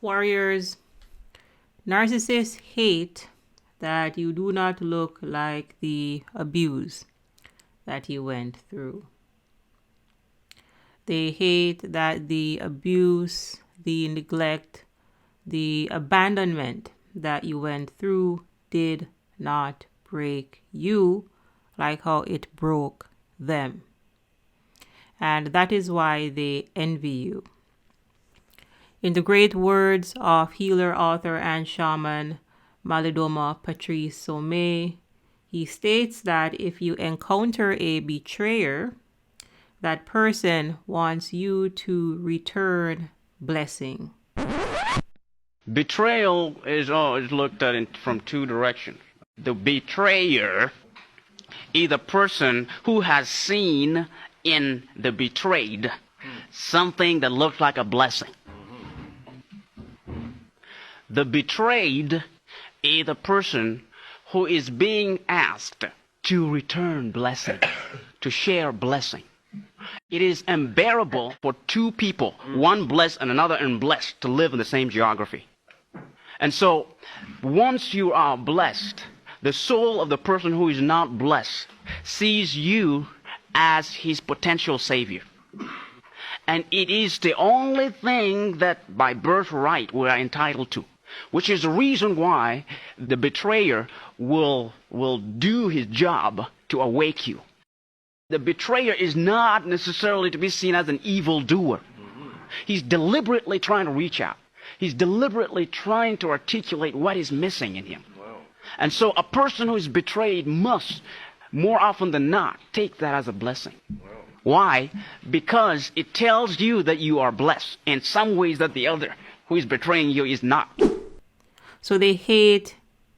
Warriors, narcissists hate that you do not look like the abuse that you went through. They hate that the abuse, the neglect, the abandonment that you went through did not break you like how it broke them. And that is why they envy you. In the great words of healer, author, and shaman Malidoma Patrice Somé, he states that if you encounter a betrayer, that person wants you to return blessing. Betrayal is always looked at from two directions. The betrayer is the person who has seen in the betrayed something that looks like a blessing. The betrayed is the person who is being asked to return blessing, to share blessing. It is unbearable for two people, one blessed and another unblessed, to live in the same geography. And so, once you are blessed, the soul of the person who is not blessed sees you as his potential savior. And it is the only thing that by birthright we are entitled to, which is the reason why the betrayer will do his job to awake you. The betrayer is not necessarily to be seen as an evildoer. He's deliberately trying to reach out. He's deliberately trying to articulate what is missing in him. And so a person who is betrayed must, more often than not, take that as a blessing. Why? Because it tells you that you are blessed in some ways that the other who is betraying you is not. So they hate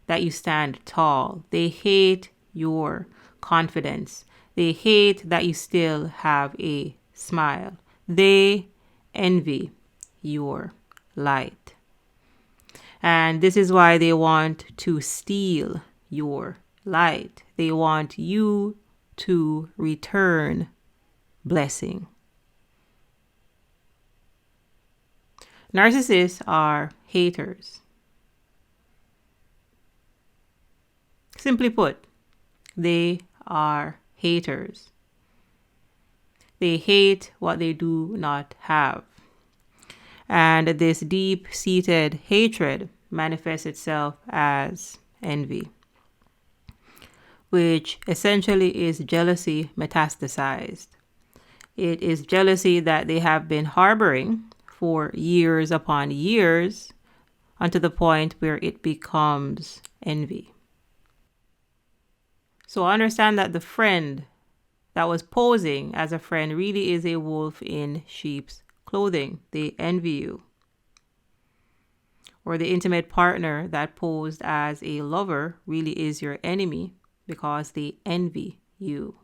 that you stand tall. They hate your confidence. They hate that you still have a smile. They envy your light. And this is why they want to steal your light. They want you to return blessing. Narcissists are haters. Simply put, they are haters. They hate what they do not have. And this deep-seated hatred manifests itself as envy, which essentially is jealousy metastasized. It is jealousy that they have been harboring for years upon years, unto the point where it becomes envy. So understand that the friend that was posing as a friend really is a wolf in sheep's clothing. They envy you. Or the intimate partner that posed as a lover really is your enemy because they envy you.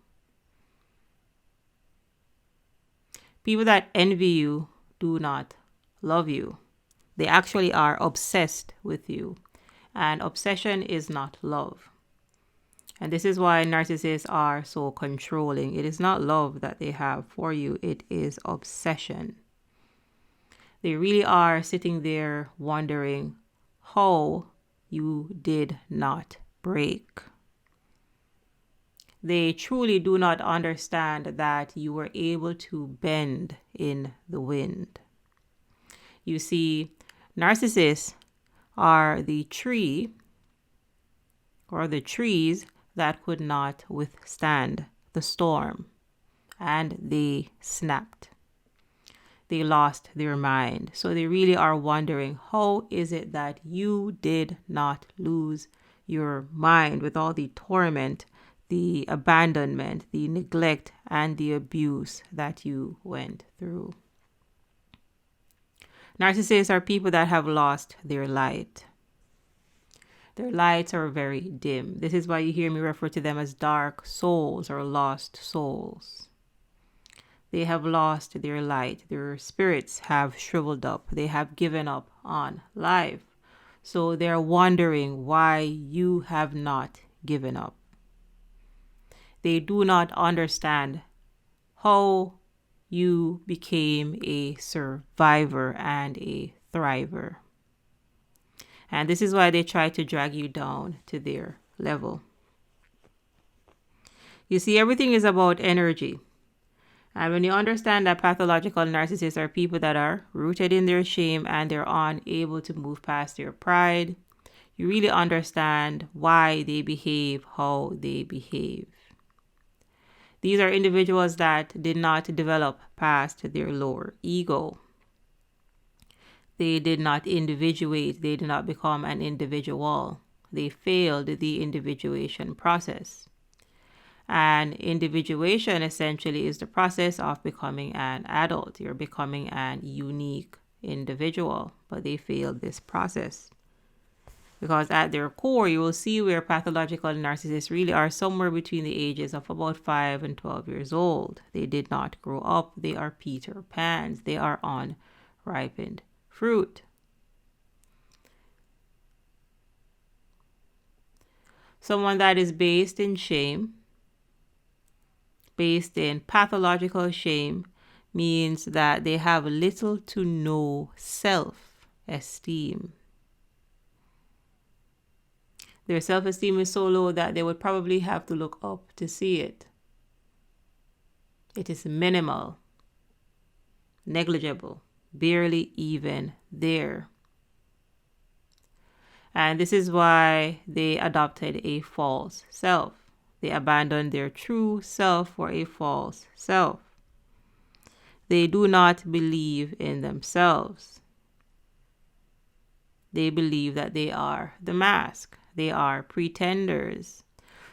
People that envy you do not love you. They actually are obsessed with you. And obsession is not love. And this is why narcissists are so controlling. It is not love that they have for you. It is obsession. They really are sitting there wondering how you did not break. They truly do not understand that you were able to bend in the wind. You see, narcissists are the tree or the trees that could not withstand the storm, and they snapped. They lost their mind. So they really are wondering, how is it that you did not lose your mind with all the torment, the abandonment, the neglect, and the abuse that you went through? Narcissists are people that have lost their light. Their lights are very dim. This is why you hear me refer to them as dark souls or lost souls. They have lost their light. Their spirits have shriveled up. They have given up on life. So they're wondering why you have not given up. They do not understand how you became a survivor and a thriver. And this is why they try to drag you down to their level. You see, everything is about energy. And when you understand that pathological narcissists are people that are rooted in their shame and they're unable to move past their pride, you really understand why they behave how they behave. These are individuals that did not develop past their lower ego. They did not individuate. They did not become an individual. They failed the individuation process. And individuation essentially is the process of becoming an adult. You're becoming an unique individual, but they failed this process. Because at their core, you will see where pathological narcissists really are somewhere between the ages of about 5 and 12 years old. They did not grow up. They are Peter Pans. They are unripened fruit. Someone that is based in shame, based in pathological shame, means that they have little to no self-esteem. Their self-esteem is so low that they would probably have to look up to see it. It is minimal, negligible, barely even there. And this is why they adopted a false self. They abandoned their true self for a false self. They do not believe in themselves. They believe that they are the mask. They are pretenders.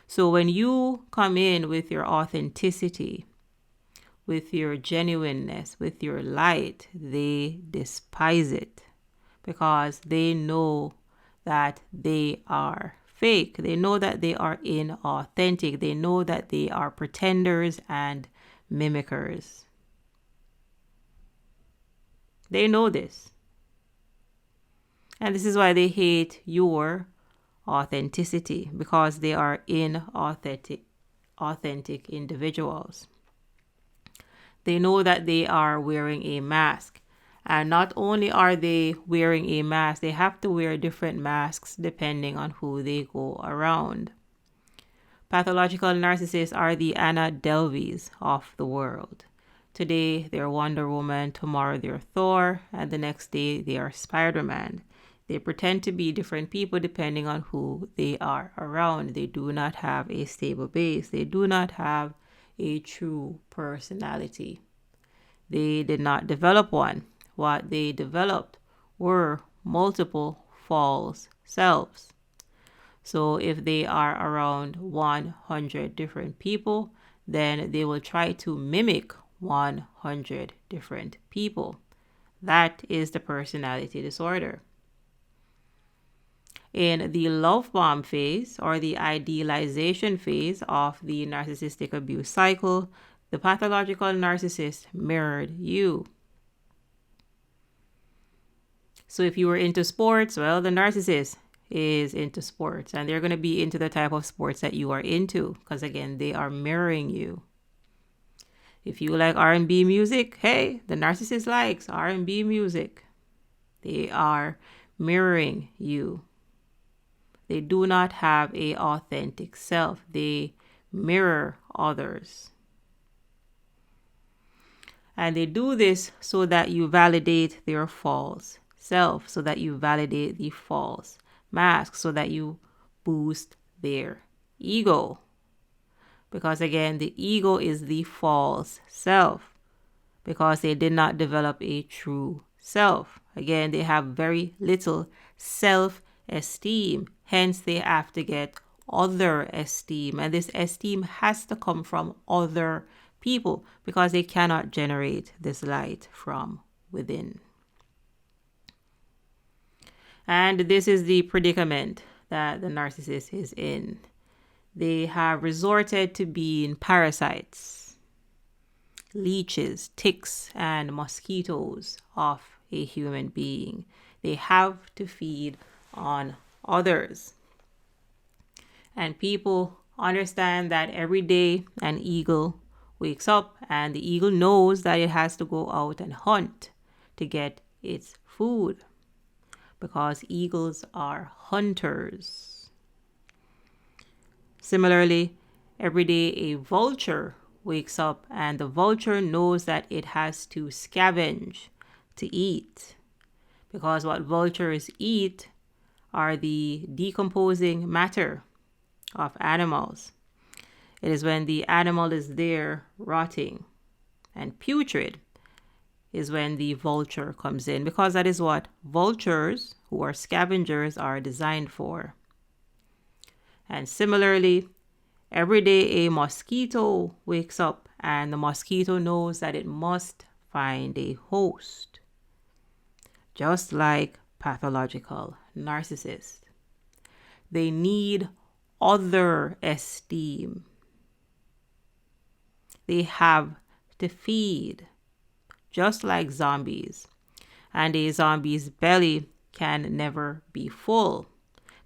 So when you come in with your authenticity, with your genuineness, with your light, they despise it because they know that they are fake. They know that they are inauthentic. They know that they are pretenders and mimickers. They know this. And this is why they hate your authenticity, because they are inauthentic individuals. They know that they are wearing a mask. And not only are they wearing a mask, they have to wear different masks depending on who they go around. Pathological narcissists are the Anna Delveys of the world. Today, they're Wonder Woman, tomorrow they're Thor, and the next day they are Spider-Man. They pretend to be different people depending on who they are around. They do not have a stable base. They do not have a true personality. They did not develop one. What they developed were multiple false selves. So if they are around 100 different people, then they will try to mimic 100 different people. That is the personality disorder. In the love bomb phase, or the idealization phase of the narcissistic abuse cycle, the pathological narcissist mirrored you. So if you were into sports, well, the narcissist is into sports, and they're going to be into the type of sports that you are into, because again, they are mirroring you. If you like R&B music, hey, the narcissist likes R&B music. They are mirroring you. They do not have an authentic self. They mirror others. And they do this so that you validate their false self, so that you validate the false mask, so that you boost their ego. Because again, the ego is the false self, because they did not develop a true self. Again, they have very little self-esteem. Hence, they have to get other esteem. And this esteem has to come from other people, because they cannot generate this light from within. And this is the predicament that the narcissist is in. They have resorted to being parasites, leeches, ticks, and mosquitoes of a human being. They have to feed on others. And people understand that every day an eagle wakes up, and the eagle knows that it has to go out and hunt to get its food. because eagles are hunters. Similarly, every day a vulture wakes up and the vulture knows that it has to scavenge to eat, because what vultures eat are the decomposing matter of animals. It is when the animal is there rotting and putrid is when the vulture comes in, because that is what vultures, who are scavengers, are designed for. And similarly, every day a mosquito wakes up and the mosquito knows that it must find a host. Just like pathological narcissists, they need other esteem. They have to feed, just like zombies. And a zombie's belly can never be full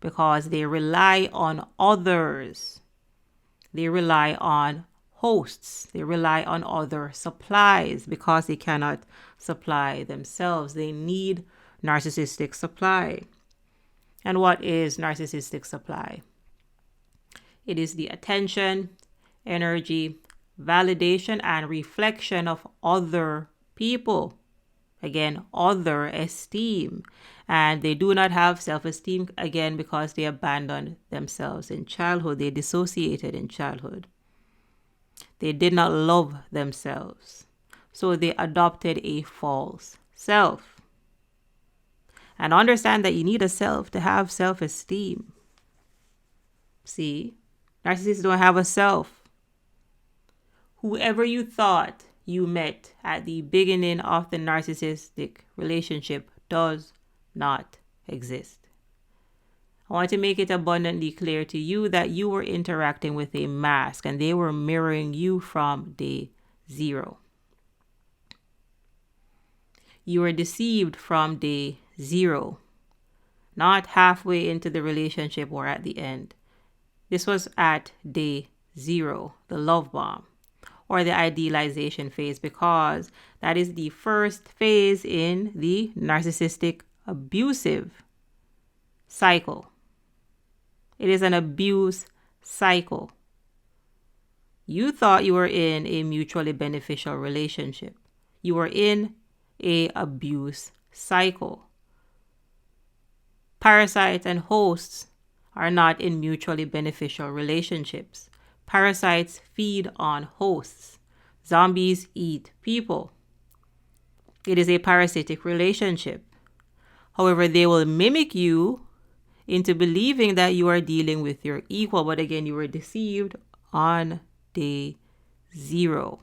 because they rely on others. They rely on hosts. They rely on other supplies because they cannot supply themselves. They need narcissistic supply. And what is narcissistic supply? It is the attention, energy, validation, and reflection of other people. Again, other esteem. And they do not have self-esteem, again, because they abandoned themselves in childhood. They dissociated in childhood. They did not love themselves. So they adopted a false self. And understand that you need a self to have self-esteem. See, narcissists don't have a self. Whoever you thought you met at the beginning of the narcissistic relationship does not exist. I want to make it abundantly clear to you that you were interacting with a mask and they were mirroring you from day zero. You were deceived from day zero, not halfway into the relationship or at the end. This was at day zero, the love bomb, or the idealization phase, because that is the first phase in the narcissistic abusive cycle. It is an abuse cycle. You thought you were in a mutually beneficial relationship. You were in a abuse cycle. Parasites and hosts are not in mutually beneficial relationships. Parasites feed on hosts. Zombies eat people. It is a parasitic relationship. However, they will mimic you into believing that you are dealing with your equal. But again, you were deceived on day zero.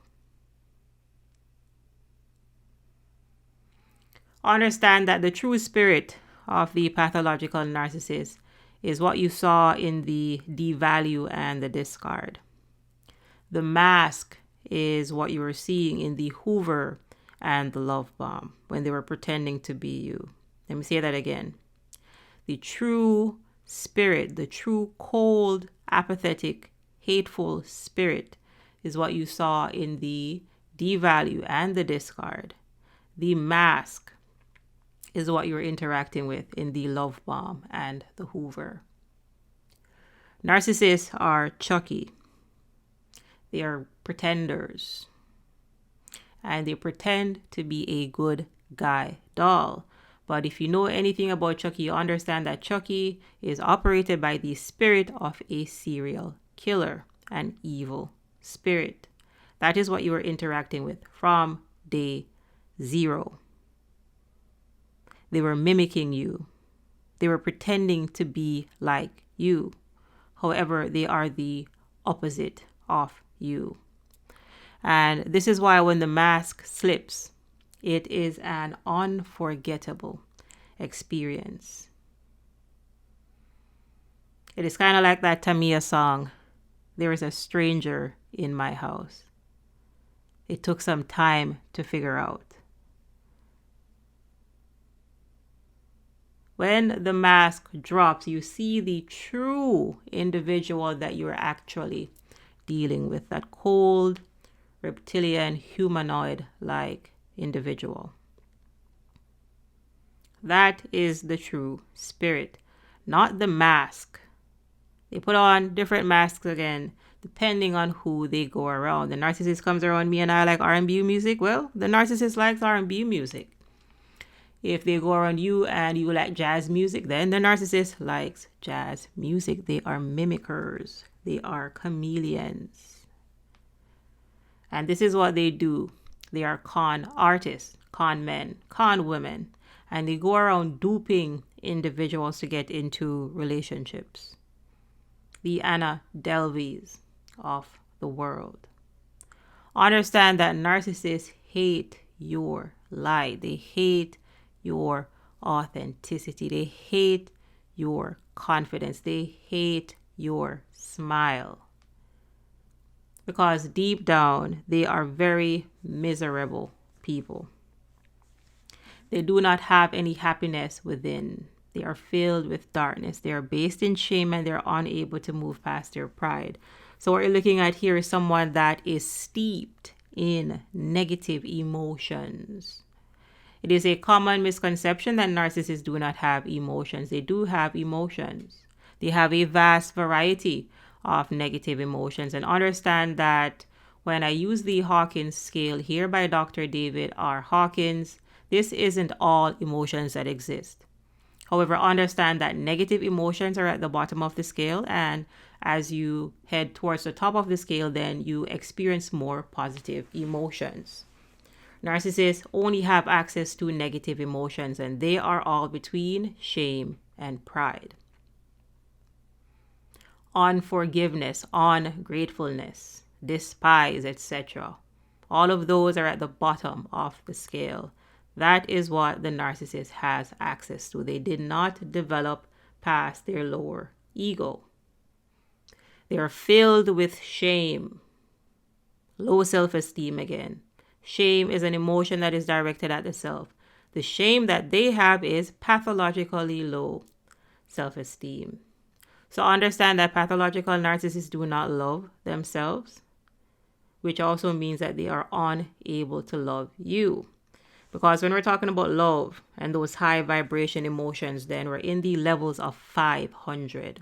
Understand that the true spirit of the pathological narcissist is what you saw in the devalue and the discard. The mask is what you were seeing in the Hoover and the love bomb when they were pretending to be you. Let me say that again. The true spirit, the true cold, apathetic, hateful spirit is what you saw in the devalue and the discard. The mask is what you're interacting with in the love bomb and the Hoover. Narcissists are Chucky. They are pretenders. And they pretend to be a good guy doll. But if you know anything about Chucky, you understand that Chucky is operated by the spirit of a serial killer, an evil spirit. That is what you are interacting with from day zero. They were mimicking you. They were pretending to be like you. However, they are the opposite of you. And this is why when the mask slips, it is an unforgettable experience. It is kind of like that Tamia song, "There is a stranger in my house." It took some time to figure out. When the mask drops, you see the true individual that you're actually dealing with, that cold, reptilian, humanoid-like individual. That is the true spirit, not the mask. They put on different masks again, depending on who they go around. The narcissist comes around me and I like R&B music. Well, the narcissist likes R&B music. If they go around you and you like jazz music, then the narcissist likes jazz music. They are mimickers. They are chameleons. And this is what they do. They are con artists, con men, con women. And they go around duping individuals to get into relationships. The Anna Delveys of the world. Understand that narcissists hate your light. They hate your authenticity. They hate your confidence. They hate your smile. Because deep down, they are very miserable people. They do not have any happiness within. They are filled with darkness. They are based in shame and they're unable to move past their pride. So what you're looking at here is someone that is steeped in negative emotions. It is a common misconception that narcissists do not have emotions. They do have emotions. They have a vast variety of negative emotions. And understand that when I use the Hawkins scale here by Dr. David R. Hawkins, this isn't all emotions that exist. However, understand that negative emotions are at the bottom of the scale, and as you head towards the top of the scale, then you experience more positive emotions. Narcissists only have access to negative emotions, and they are all between shame and pride. Unforgiveness, ungratefulness, despise, etc. All of those are at the bottom of the scale. That is what the narcissist has access to. They did not develop past their lower ego. They are filled with shame, low self-esteem again. Shame is an emotion that is directed at the self. The shame that they have is pathologically low self-esteem. So understand that pathological narcissists do not love themselves, which also means that they are unable to love you. Because when we're talking about love and those high vibration emotions, then we're in the levels of 500.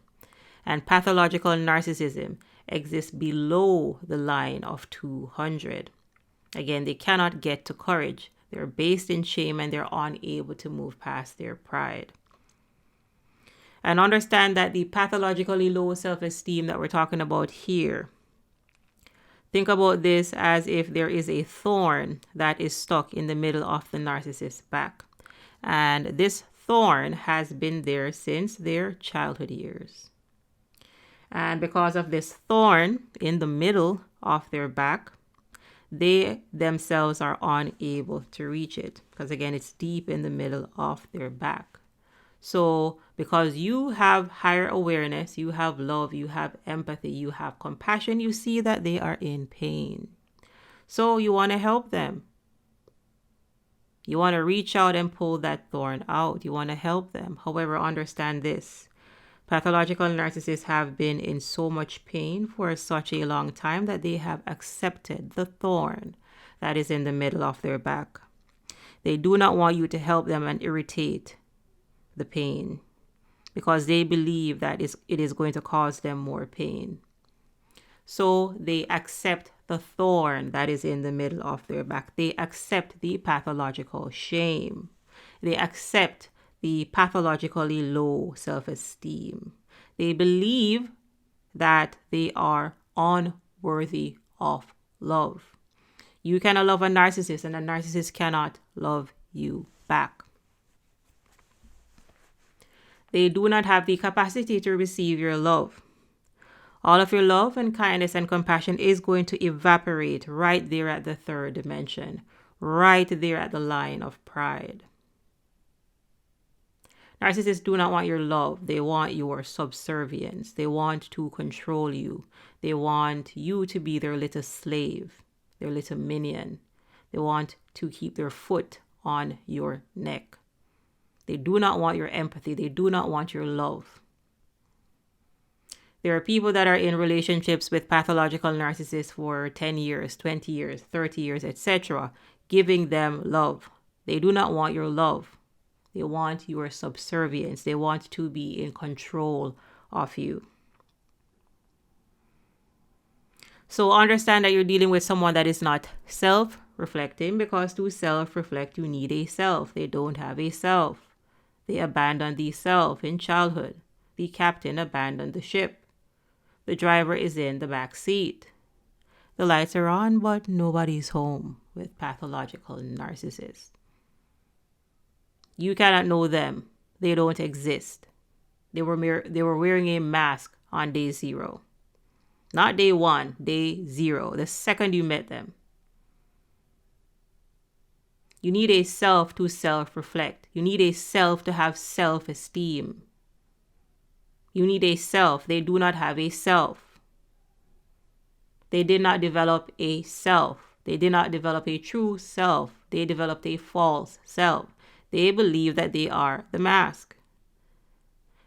And pathological narcissism exists below the line of 200. Again, they cannot get to courage. They're based in shame and they're unable to move past their pride. And understand that the pathologically low self-esteem that we're talking about here, think about this as if there is a thorn that is stuck in the middle of the narcissist's back. And this thorn has been there since their childhood years. And because of this thorn in the middle of their back, they themselves are unable to reach it. Because again, it's deep in the middle of their back. So because you have higher awareness, you have love, you have empathy, you have compassion, you see that they are in pain. So you want to help them. You want to reach out and pull that thorn out. You want to help them. However, understand this. Pathological narcissists have been in so much pain for such a long time that they have accepted the thorn that is in the middle of their back. They do not want you to help them and irritate the pain because they believe that it is going to cause them more pain. So they accept the thorn that is in the middle of their back. They accept the pathological shame. They accept the pathologically low self-esteem. They believe that they are unworthy of love. You cannot love a narcissist, and a narcissist cannot love you back. They do not have the capacity to receive your love. All of your love and kindness and compassion is going to evaporate right there at the third dimension, right there at the line of pride. Narcissists do not want your love. They want your subservience. They want to control you. They want you to be their little slave, their little minion. They want to keep their foot on your neck. They do not want your empathy. They do not want your love. There are people that are in relationships with pathological narcissists for 10 years, 20 years, 30 years, etc., giving them love. They do not want your love. They want your subservience. They want to be in control of you. So understand that you're dealing with someone that is not self-reflecting, because to self-reflect, you need a self. They don't have a self. They abandoned the self in childhood. The captain abandoned the ship. The driver is in the back seat. The lights are on, but nobody's home with pathological narcissists. You cannot know them. They don't exist. They were wearing a mask on day 0. Not day 1, day 0, the second you met them. You need a self to self-reflect. You need a self to have self-esteem. You need a self. They do not have a self. They did not develop a self. They did not develop a true self. They developed a false self. They believe that they are the mask.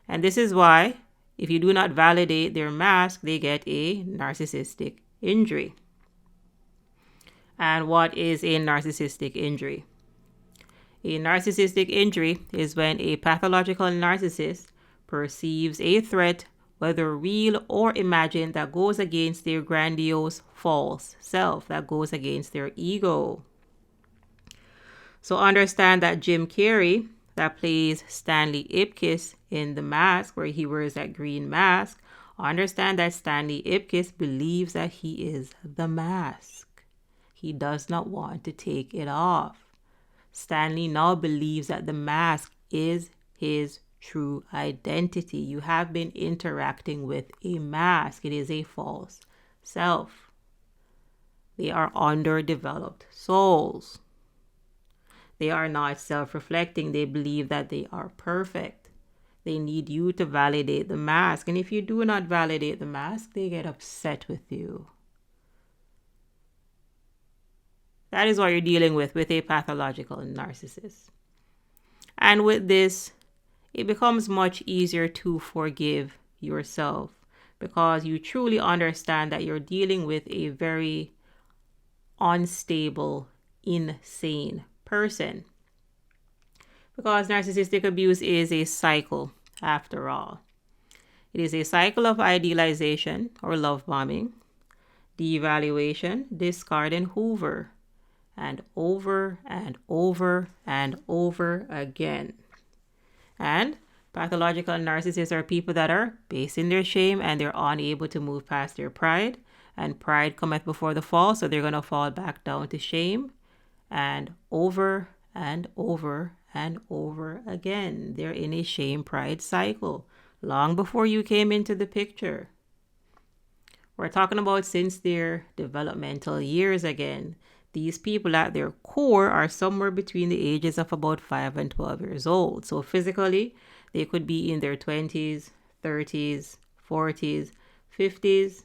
And this is why, if you do not validate their mask, they get a narcissistic injury. And what is a narcissistic injury? A narcissistic injury is when a pathological narcissist perceives a threat, whether real or imagined, that goes against their grandiose false self, that goes against their ego. So understand that Jim Carrey, that plays Stanley Ipkiss in The Mask, where he wears that green mask, understand that Stanley Ipkiss believes that he is the mask. He does not want to take it off. Stanley now believes that the mask is his true identity. You have been interacting with a mask. It is a false self. They are underdeveloped souls. They are not self-reflecting. They believe that they are perfect. They need you to validate the mask. And if you do not validate the mask, they get upset with you. That is what you're dealing with a pathological narcissist. And with this, it becomes much easier to forgive yourself, because you truly understand that you're dealing with a very unstable, insane person. Because narcissistic abuse is a cycle, after all. It is a cycle of idealization or love bombing, devaluation, discard, and hoover, and over and over and over again. And pathological narcissists are people that are based in their shame, and they're unable to move past their pride. And pride cometh before the fall, so they're going to fall back down to shame. And over and over and over again. They're in a shame-pride cycle long before you came into the picture. We're talking about since their developmental years again. These people at their core are somewhere between the ages of about 5 and 12 years old. So physically, they could be in their 20s, 30s, 40s, 50s.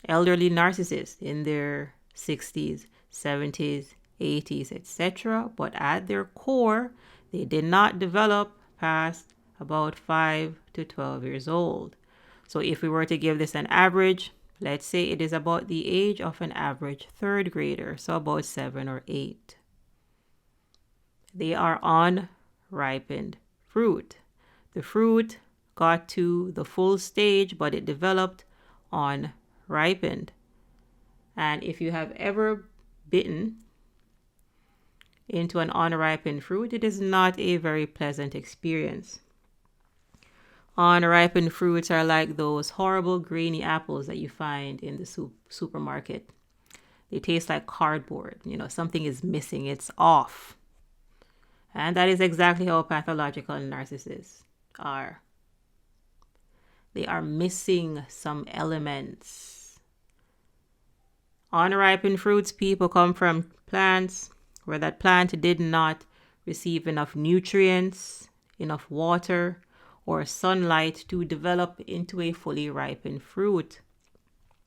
Elderly narcissists in their 60s, 70s, 80s, etc. But at their core, they did not develop past about 5 to 12 years old. So if we were to give this an average, let's say it is about the age of an average 3rd grader, so about 7 or 8. They are unripened fruit. The fruit got to the full stage, but it developed unripened. And if you have ever bitten into an unripened fruit, it is not a very pleasant experience. Unripened fruits are like those horrible grainy apples that you find in the supermarket. They taste like cardboard. Something is missing. It's off. And that is exactly how pathological narcissists are. They are missing some elements. Unripened fruits, people, come from plants where that plant did not receive enough nutrients, enough water, or sunlight to develop into a fully ripened fruit.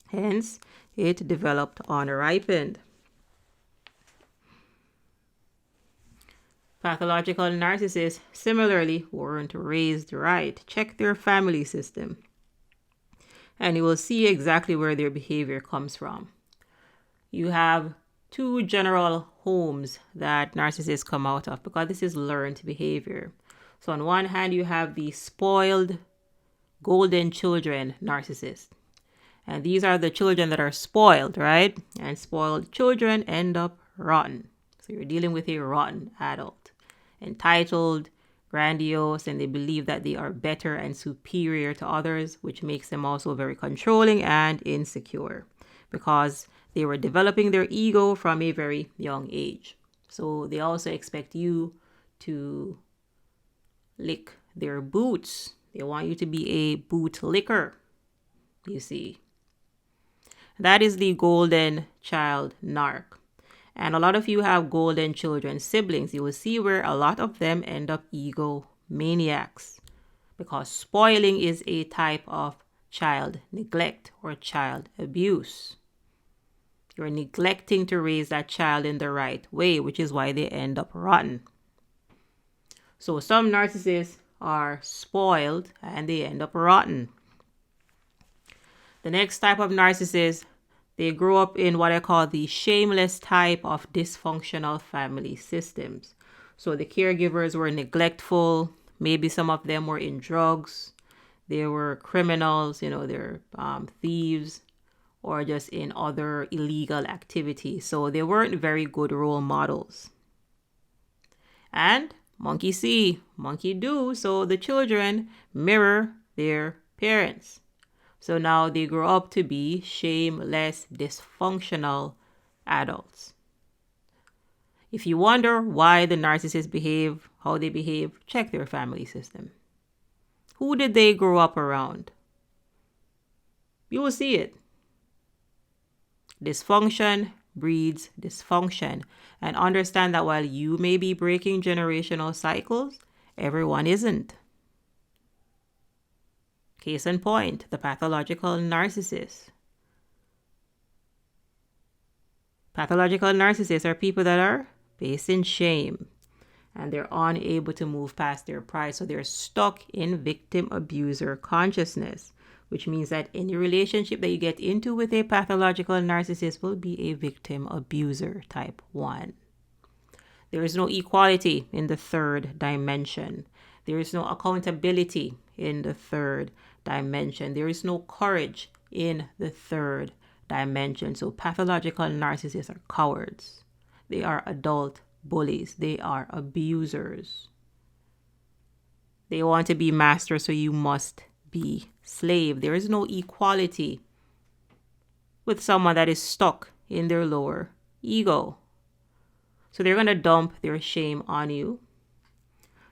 Hence, it developed unripened. Pathological narcissists similarly weren't raised right. Check their family system, and you will see exactly where their behavior comes from. You have 2 general homes that narcissists come out of, because this is learned behavior. So on one hand, you have the spoiled golden children narcissist. And these are the children that are spoiled, right? And spoiled children end up rotten. So you're dealing with a rotten adult, entitled, grandiose, and they believe that they are better and superior to others, which makes them also very controlling and insecure, because they were developing their ego from a very young age. So they also expect you to lick their boots. They want you to be a boot licker, you see. That is the golden child narc. And a lot of you have golden children siblings. You will see where a lot of them end up ego maniacs, because spoiling is a type of child neglect or child abuse. You're neglecting to raise that child in the right way, which is why they end up rotten. So some narcissists are spoiled and they end up rotten. The next type of narcissist, they grow up in what I call the shameless type of dysfunctional family systems. So the caregivers were neglectful. Maybe some of them were in drugs. They were criminals, they're thieves, or just in other illegal activities. So they weren't very good role models. And monkey see, monkey do. So the children mirror their parents. So now they grow up to be shameless, dysfunctional adults. If you wonder why the narcissists behave how they behave, check their family system. Who did they grow up around? You will see it. Dysfunction breeds dysfunction. And understand that while you may be breaking generational cycles, everyone isn't. Case in point, the pathological narcissist. Pathological narcissists are people that are based in shame, and they're unable to move past their pride. So they're stuck in victim abuser consciousness, which means that any relationship that you get into with a pathological narcissist will be a victim abuser type 1. There is no equality in the third dimension. There is no accountability in the third dimension. There is no courage in the third dimension. So pathological narcissists are cowards. They are adult bullies. They are abusers. They want to be master, so you must be slave. There is no equality with someone that is stuck in their lower ego. So they're going to dump their shame on you,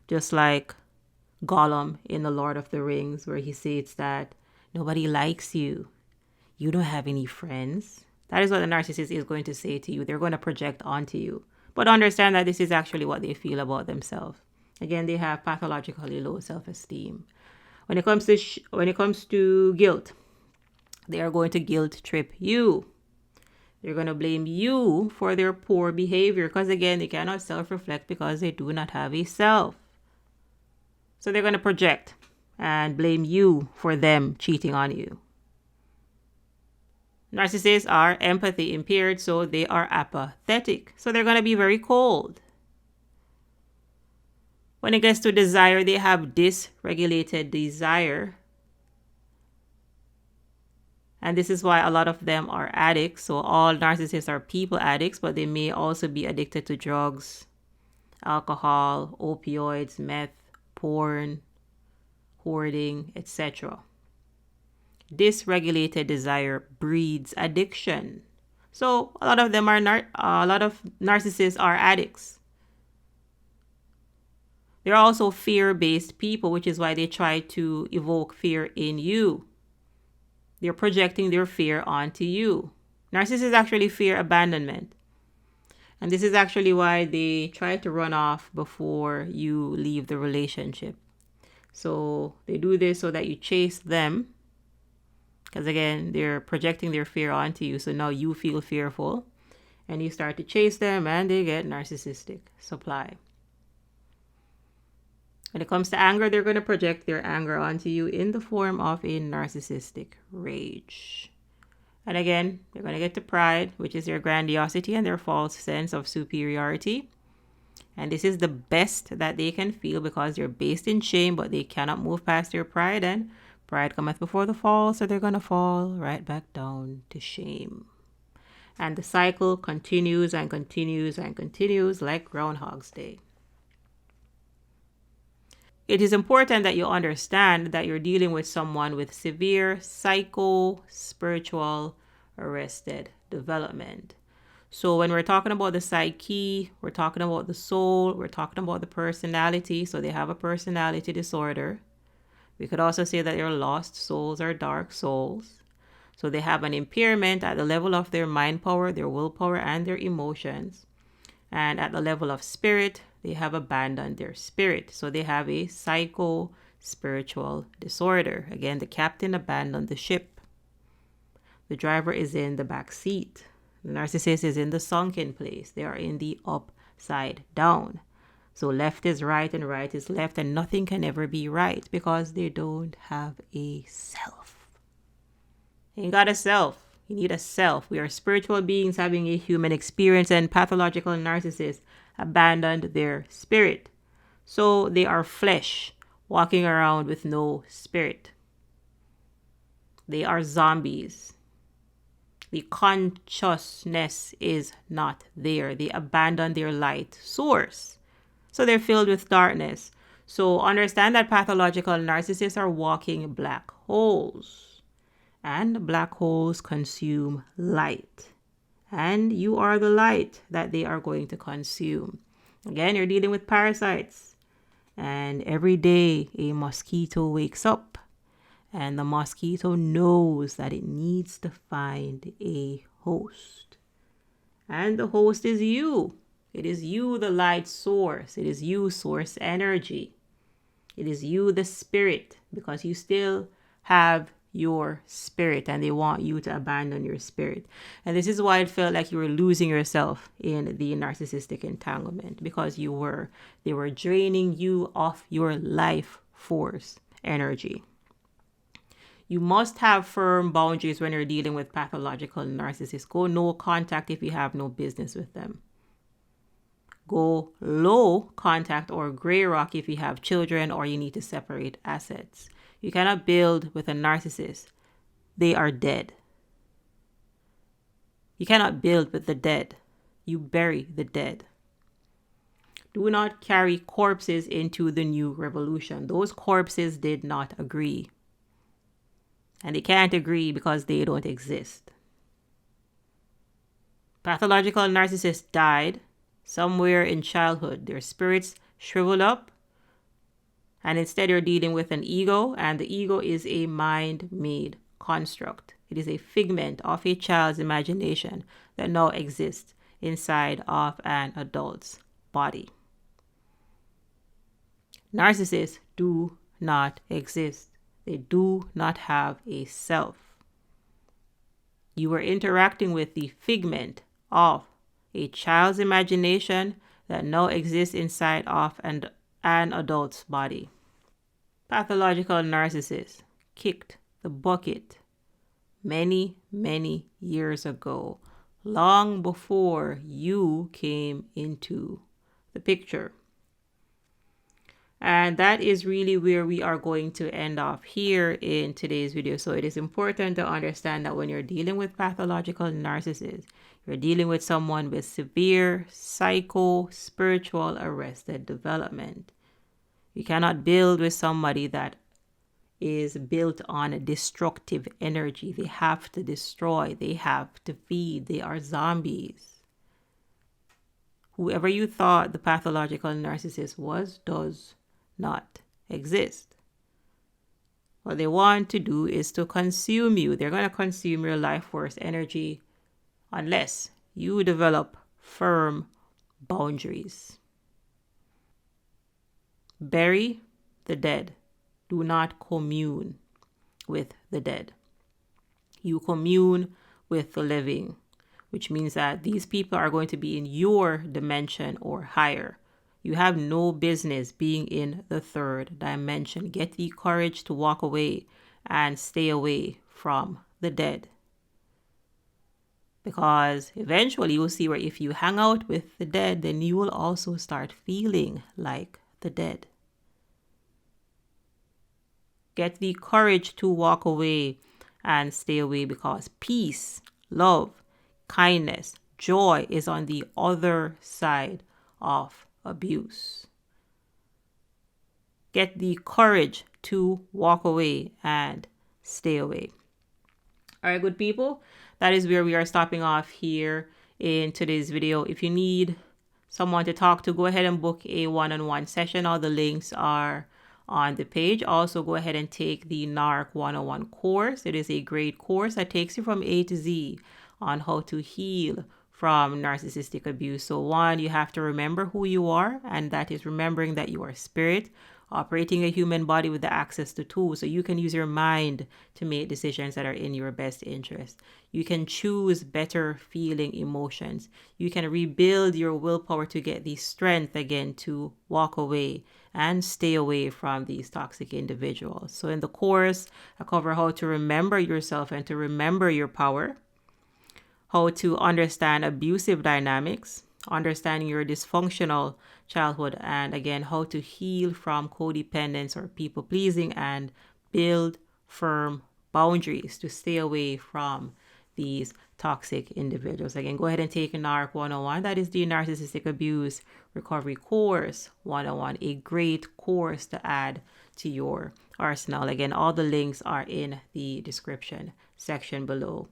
just like Gollum in The Lord of the Rings, where he states that nobody likes you. You don't have any friends. That is what the narcissist is going to say to you. They're going to project onto you. But understand that this is actually what they feel about themselves. Again, they have pathologically low self-esteem. When it comes to guilt, they are going to guilt trip you. They're going to blame you for their poor behavior, because again, they cannot self-reflect because they do not have a self. So they're going to project and blame you for them cheating on you. Narcissists are empathy impaired, so they are apathetic. So they're going to be very cold. When it gets to desire, they have dysregulated desire. And this is why a lot of them are addicts. So all narcissists are people addicts, but they may also be addicted to drugs, alcohol, opioids, meth, porn, hoarding, etc. Dysregulated desire breeds addiction. So a lot of them are a lot of narcissists are addicts. They're also fear-based people, which is why they try to evoke fear in you. They're projecting their fear onto you. Narcissists actually fear abandonment. And this is actually why they try to run off before you leave the relationship. So they do this so that you chase them. Because again, they're projecting their fear onto you. So now you feel fearful. And you start to chase them and they get narcissistic supply. When it comes to anger, they're going to project their anger onto you in the form of a narcissistic rage. And again, they're going to get to pride, which is their grandiosity and their false sense of superiority. And this is the best that they can feel because they're based in shame, but they cannot move past their pride. And pride cometh before the fall, so they're going to fall right back down to shame. And the cycle continues and continues and continues like Groundhog's Day. It is important that you understand that you're dealing with someone with severe psycho-spiritual arrested development. So when we're talking about the psyche, we're talking about the soul, we're talking about the personality. So they have a personality disorder. We could also say that they're lost souls or dark souls. So they have an impairment at the level of their mind power, their willpower, and their emotions. And at the level of spirit, they have abandoned their spirit. So they have a psycho-spiritual disorder. Again, the captain abandoned the ship. The driver is in the back seat. The narcissist is in the sunken place. They are in the upside down. So left is right and right is left, and nothing can ever be right because they don't have a self. You ain't got a self. You need a self. We are spiritual beings having a human experience, and pathological narcissists abandoned their spirit. So they are flesh, walking around with no spirit. They are zombies. The consciousness is not there. They abandon their light source. So they're filled with darkness. So understand that pathological narcissists are walking black holes. And black holes consume light. And you are the light that they are going to consume. Again, you're dealing with parasites. And every day a mosquito wakes up. And the mosquito knows that it needs to find a host. And the host is you. It is you, the light source. It is you, source energy. It is you, the spirit, because you still have your spirit and they want you to abandon your spirit. And this is why it felt like you were losing yourself in the narcissistic entanglement, because they were draining you of your life force energy. You must have firm boundaries when you're dealing with pathological narcissists. Go no contact if you have no business with them. Go low contact or gray rock if you have children or you need to separate assets. You cannot build with a narcissist. They are dead. You cannot build with the dead. You bury the dead. Do not carry corpses into the new revolution. Those corpses did not agree. And they can't agree because they don't exist. Pathological narcissists died somewhere in childhood. Their spirits shriveled up. And instead you're dealing with an ego. And the ego is a mind-made construct. It is a figment of a child's imagination that now exists inside of an adult's body. Narcissists do not exist. They do not have a self. You are interacting with the figment of a child's imagination that now exists inside of an adult's body. Pathological narcissists kicked the bucket many, many years ago, long before you came into the picture. And that is really where we are going to end off here in today's video. So it is important to understand that when you're dealing with pathological narcissists, you're dealing with someone with severe psycho-spiritual arrested development. You cannot build with somebody that is built on a destructive energy. They have to destroy. They have to feed. They are zombies. Whoever you thought the pathological narcissist was does not exist. What they want to do is to consume you. They're going to consume your life force energy unless you develop firm boundaries. Bury the dead. Do not commune with the dead. You commune with the living, which means that these people are going to be in your dimension or higher. You have no business being in the third dimension. Get the courage to walk away and stay away from the dead. Because eventually you'll see where if you hang out with the dead, then you will also start feeling like the dead. Get the courage to walk away and stay away, because peace, love, kindness, joy is on the other side of abuse. Get the courage to walk away and stay away. All right, good people, that is where we are stopping off here in today's video. If you need someone to talk to, go ahead and book a one-on-one session. All the links are on the page. Also, go ahead and take the NARC101 course. It is a great course that takes you from A to Z on how to heal from narcissistic abuse. So one, you have to remember who you are, and that is remembering that you are spirit operating a human body with the access to tools, so you can use your mind to make decisions that are in your best interest. You can choose better feeling emotions. You can rebuild your willpower to get the strength again to walk away and stay away from these toxic individuals. So in the course, I cover how to remember yourself and to remember your power, how to understand abusive dynamics, understanding your dysfunctional childhood, and again, how to heal from codependence or people pleasing and build firm boundaries to stay away from these toxic individuals. Again, go ahead and take NARC101. That is the Narcissistic Abuse Recovery Course 101, a great course to add to your arsenal. Again, all the links are in the description section below.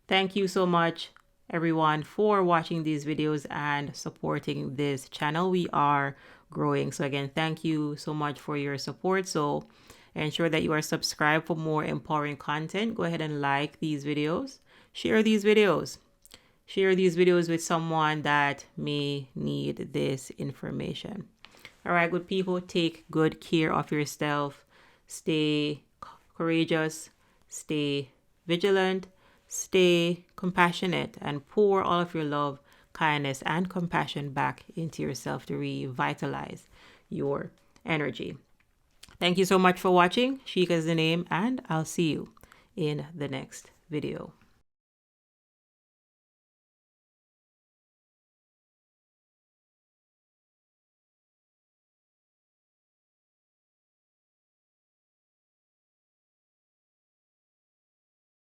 Thank you so much, everyone, for watching these videos and supporting this channel. We are growing. So again, thank you so much for your support. So ensure that you are subscribed for more empowering content. Go ahead and like these videos. Share these videos. Share these videos with someone that may need this information. All right, good people, take good care of yourself. Stay courageous. Stay vigilant. Stay compassionate, and pour all of your love, kindness, and compassion back into yourself to revitalize your energy. Thank you so much for watching. Sheikah is the name, and I'll see you in the next video.